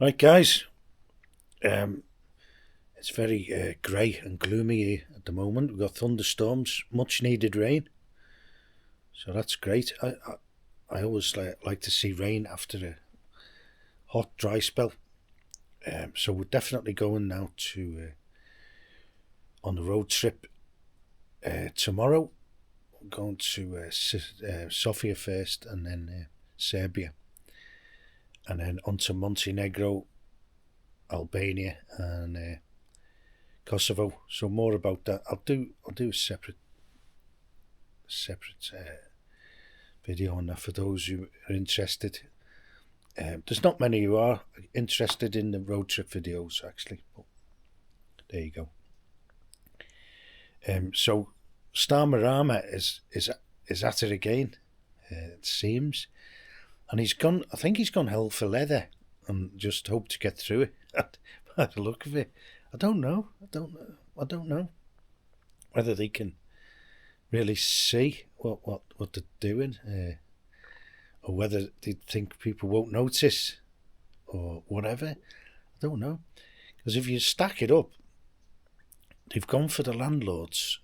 Right, guys. Um, it's very grey and gloomy here at the moment. We've got thunderstorms, much needed rain, so that's great. I always like to see rain after a hot, dry spell. So we're definitely going now to on the road trip tomorrow. We're going to Sofia first, and then Serbia, and then onto Montenegro, Albania, and Kosovo. So more about that. I'll do a separate video on that for those who are interested. There's not many who are interested in the road trip videos actually, but there you go. So Starmer is at it again. It seems, and he's gone. I think he's gone hell for leather, and just hope to get through it. By the look of it, I don't know. I don't know whether they can really see what they're doing, or whether they think people won't notice, or whatever. I don't know. Because if you stack it up, they've gone for the landlords.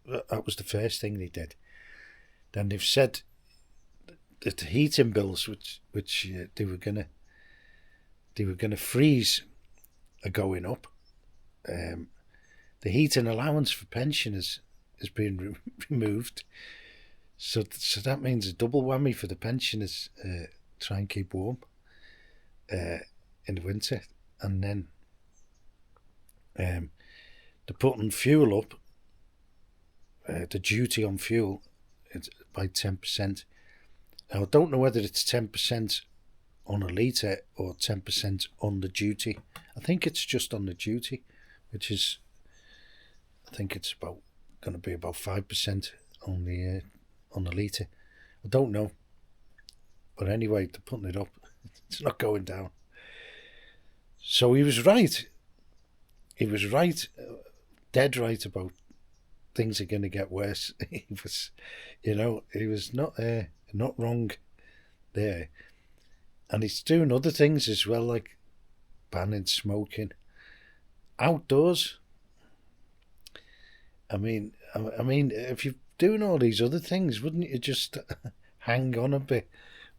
That was the first thing they did. Then they've said that the heating bills, which they were gonna freeze, are going up. The heating allowance for pensioners has been removed. So that means a double whammy for the pensioners. Try and keep warm in the winter, and then they're putting fuel up. The duty on fuel by 10%. Now I don't know whether it's 10% on a litre or 10% on the duty. I think it's just on the duty, which is, I think it's going to be about 5% on the litre. I don't know, but anyway, they're putting it up. It's not going down. So he was right. He was right, dead right about things are going to get worse. He was not wrong there, and he's doing other things as well, like banning smoking outdoors. I mean, if you're doing all these other things, wouldn't you just hang on a bit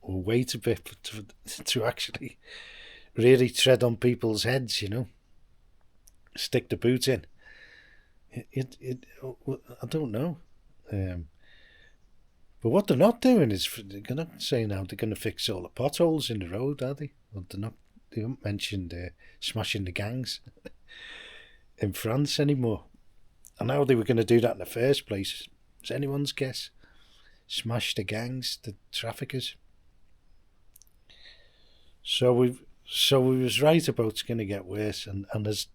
or wait a bit to actually really tread on people's heads? Stick the boot in. I don't know. But what they're not doing is they're not saying now they're going to fix all the potholes in the road, are they? Well, they're not. They haven't mentioned smashing the gangs in France anymore. And how they were going to do that in the first place, it's anyone's guess. Smash the gangs, the traffickers. So we was right about it's going to get worse, and there's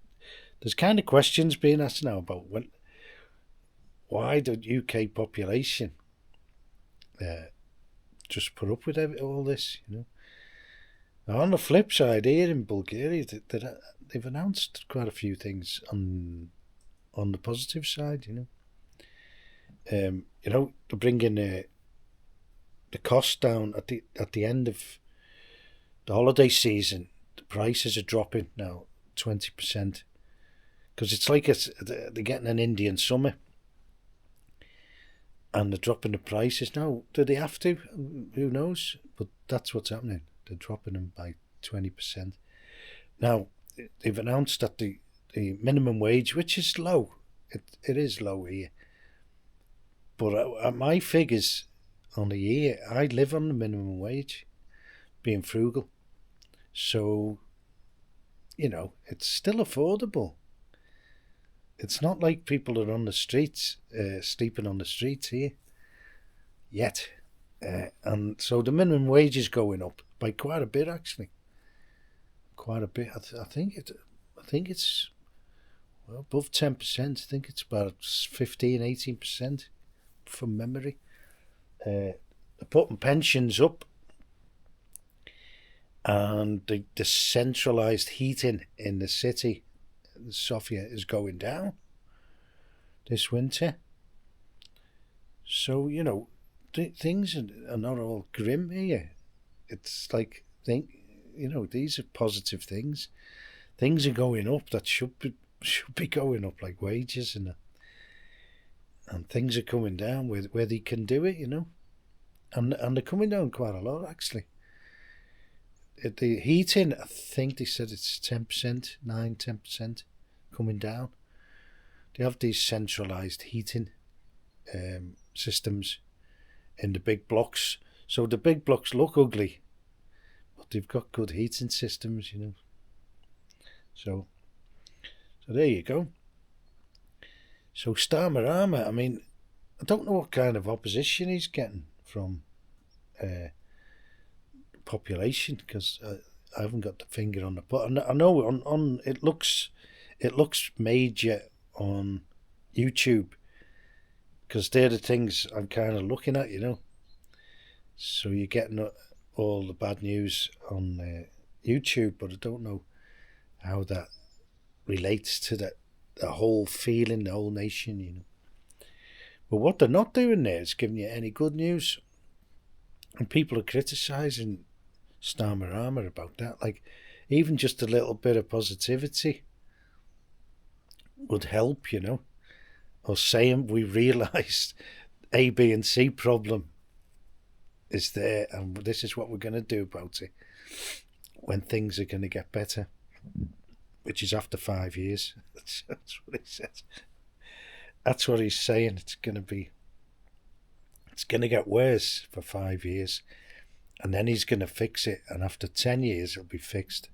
kind of questions being asked now about why the UK population just put up with all this. Now, on the flip side, here in Bulgaria, they've announced quite a few things on the positive side. They're bringing the cost down at the end of the holiday season. The prices are dropping now 20%, because it's like they're getting an Indian summer, and they're dropping the prices now. Do they have to? Who knows? But that's what's happening. They're dropping them by 20%. Now they've announced that the minimum wage, which is low, it is low here. But at my figures on the year, I live on the minimum wage, being frugal. So, it's still affordable. It's not like people are on the streets, sleeping on the streets here yet. And so the minimum wage is going up by quite a bit, actually. Quite a bit. I think it's above 10%. I think it's about 15-18% from memory. They're putting pensions up, and the centralised heating in the city, Sofia, is going down this winter. So, things are not all grim here. It's like these are positive things. Things are going up that should be going up, like wages and things are coming down where they can do it, and they're coming down quite a lot actually. The heating, I think they said it's 10%, 10% coming down. They have these centralised heating systems in the big blocks. So the big blocks look ugly, but they've got good heating systems, So there you go. So Starmer, I mean, I don't know what kind of opposition he's getting from population, because I haven't got the finger on the button. I know on it looks major on YouTube, because they're the things I'm kind of looking at, So you're getting all the bad news on YouTube, but I don't know how that relates to the whole feeling, the whole nation, But what they're not doing there is giving you any good news. And people are criticising Starmer about that. Like, even just a little bit of positivity would help, Or saying we realised A, B and C problem is there and this is what we're going to do about it when things are going to get better, which is after 5 years. That's what he says. That's what he's saying. It's going to get worse for 5 years, and then he's going to fix it, and after 10 years it'll be fixed.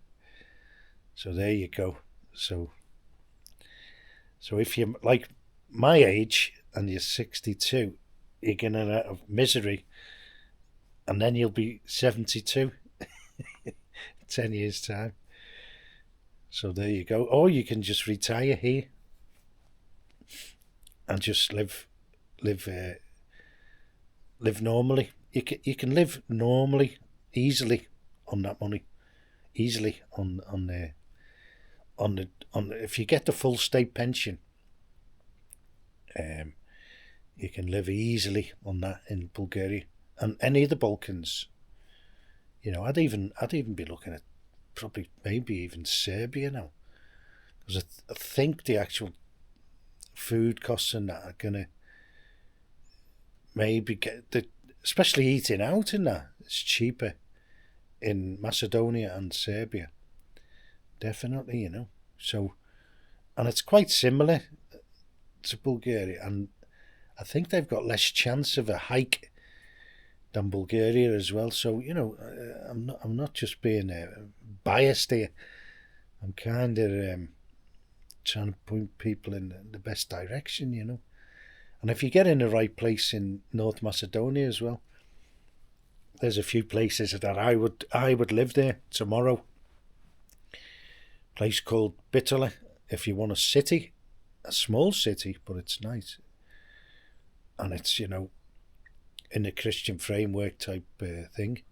So there you go. So if you're like my age and you're 62, you're going to out of misery, and then you'll be 72 10 years time. So there you go. Or you can just retire here and just live normally. You can live normally, easily on that money, easily on if you get the full state pension, you can live easily on that in Bulgaria and any of the Balkans. I'd even be looking at probably maybe even Serbia now, because I think the actual food costs and that are gonna maybe especially eating out in that, it's cheaper in Macedonia and Serbia, definitely. So, and it's quite similar to Bulgaria, and I think they've got less chance of a hike than Bulgaria as well. So I'm not just being biased here. I'm kind of trying to point people in the best direction, And if you get in the right place in North Macedonia as well, there's a few places that I would live there tomorrow. A place called Bitola. If you want a city, a small city, but it's nice, and it's in the Christian framework type thing,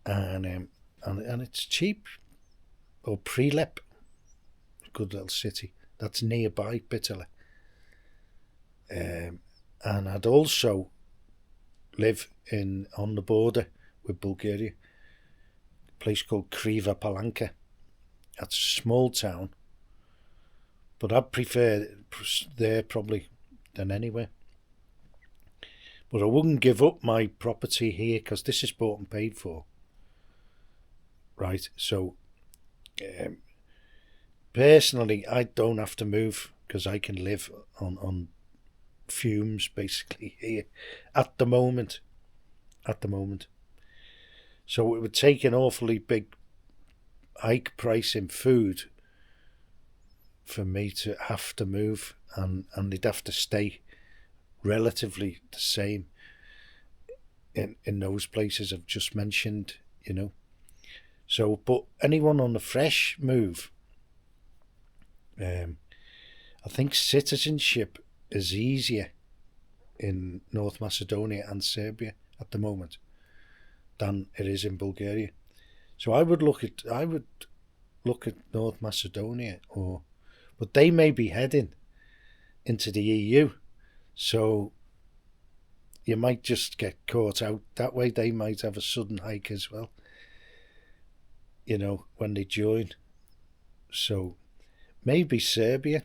and it's cheap. Or Prilep, good little city that's nearby Bitola. And I'd also live on the border with Bulgaria, a place called Kriva Palanka. That's a small town, but I'd prefer there probably than anywhere. But I wouldn't give up my property here, because this is bought and paid for. Right, so personally, I don't have to move, because I can live on fumes basically here at the moment. So it would take an awfully big hike price in food for me to have to move, and they'd have to stay relatively the same in those places I've just mentioned, So, but anyone on the fresh move, I think citizenship is easier in North Macedonia and Serbia at the moment than it is in Bulgaria. So I would look at North Macedonia, but they may be heading into the EU, so you might just get caught out that way. They might have a sudden hike as well. when they join. So maybe Serbia,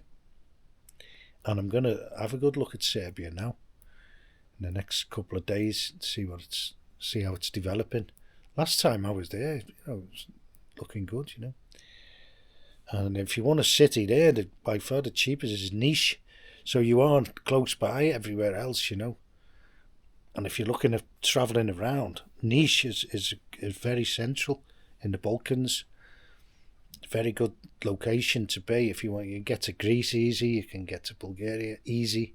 and I'm going to have a good look at Serbia now in the next couple of days, see how it's developing. Last time I was there, it was looking good, And if you want a city there, by far the cheapest is Nice, so you aren't close by everywhere else, And if you're looking at travelling around, Nice is very central in the Balkans. Very good location to be. If you want, you can get to Greece easy. You can get to Bulgaria easy.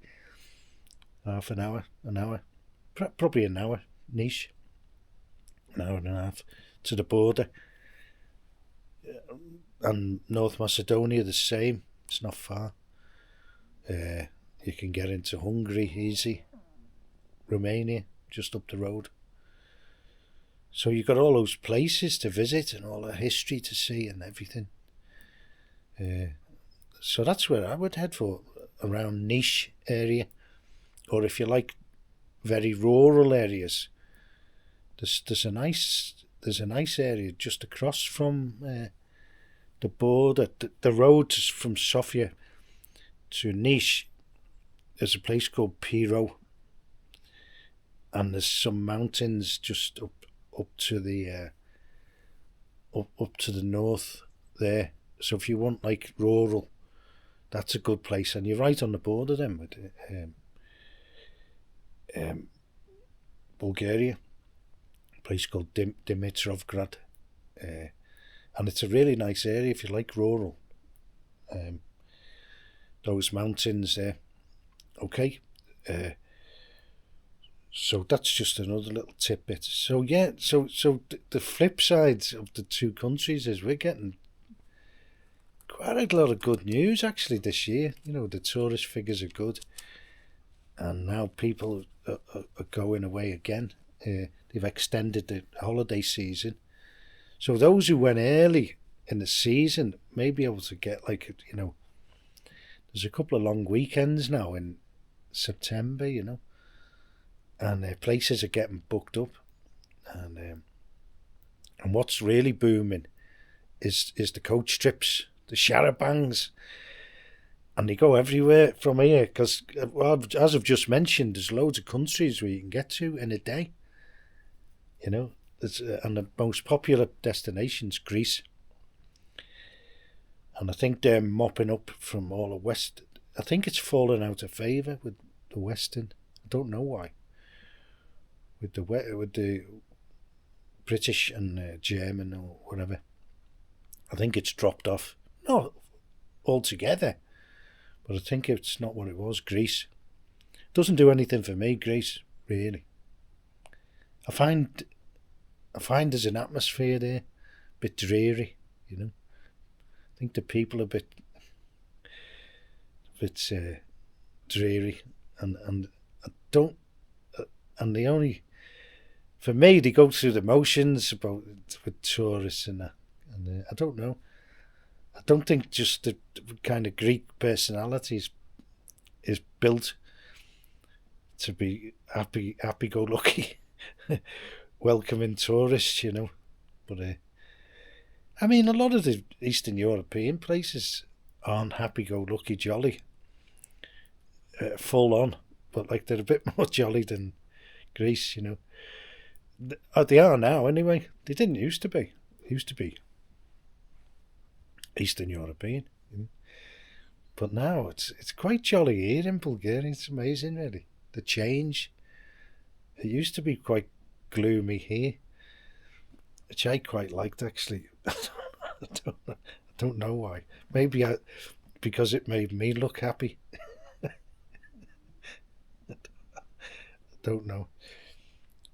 Half an hour, probably an hour. Nice, an hour and a half to the border. And North Macedonia the same. It's not far. You can get into Hungary easy. Romania just up the road. So you've got all those places to visit and all the history to see and everything. So that's where I would head for, around Nice area. Or if you like very rural areas, there's a nice area just across from the border. The road from Sofia to Nice. There's a place called Piro, and there's some mountains just up to the up to the north there. So if you want like rural, that's a good place, and you're right on the border then with Bulgaria, a place called Dimitrovgrad, and it's a really nice area if you like rural. Those mountains there. Okay. So that's just another little tidbit. So yeah, so the flip side of the two countries is we're getting quite a lot of good news actually this year. The tourist figures are good, and now people are going away again. They've extended the holiday season, so those who went early in the season may be able to get there's a couple of long weekends now in September, and places are getting booked up, and what's really booming is the coach trips, the charabancs, and they go everywhere from here because, as I've just mentioned, there's loads of countries where you can get to in a day. And the most popular destination's Greece, and I think they're mopping up from all the West. I think it's fallen out of favour with the Western. I don't know why. With the British and German or whatever, I think it's dropped off. Not altogether, but I think it's not what it was. Greece doesn't do anything for me. Greece, really. I find there's an atmosphere there, a bit dreary. I think the people are a bit dreary, and I don't. And the only, for me, they go through the motions with tourists and that. And I don't know. I don't think just the kind of Greek personality is built to be happy-go-lucky, welcoming tourists, But I mean, a lot of the Eastern European places aren't happy-go-lucky, jolly, full on, but they're a bit more jolly than Greece, They are now anyway. They didn't used to be. It used to be Eastern European, but now it's quite jolly here in Bulgaria. It's amazing, really, the change. It used to be quite gloomy here, which I quite liked actually. I don't know why. Maybe because it made me look happy. I don't know.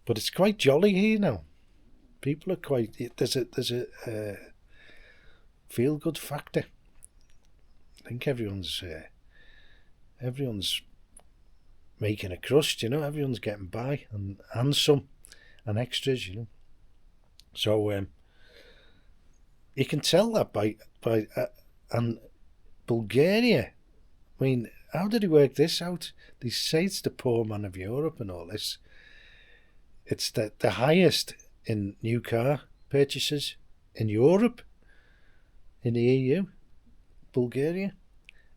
But it's quite jolly here now. People are quite. There's a feel good factor. I think everyone's making a crust. Everyone's getting by and some and extras. So you can tell that by and Bulgaria. I mean, how did he work this out? They say it's the poor man of Europe and all this. It's the highest in new car purchases in Europe, in the EU, Bulgaria.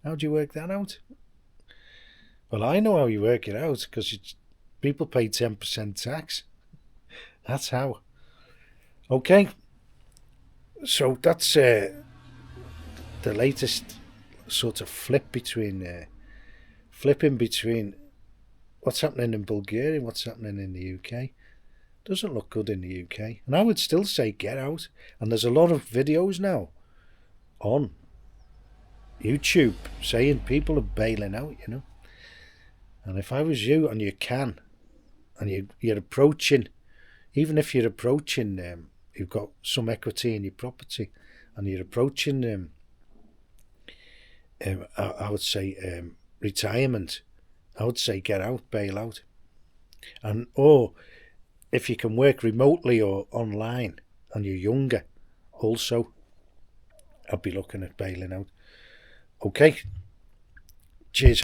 How do you work that out? Well, I know how you work it out, because people pay 10% tax. That's how. Okay, so that's the latest sort of flipping between what's happening in Bulgaria and what's happening in the UK. Doesn't look good in the UK. And I would still say get out. And there's a lot of videos now on YouTube saying people are bailing out, you know. And if I was you, and you can, and you're approaching, even if you're approaching, you've got some equity in your property, and you're approaching, I would say, retirement, I would say get out, bail out. And or if you can work remotely or online and you're younger, also, I'd be looking at bailing out. Okay, cheers.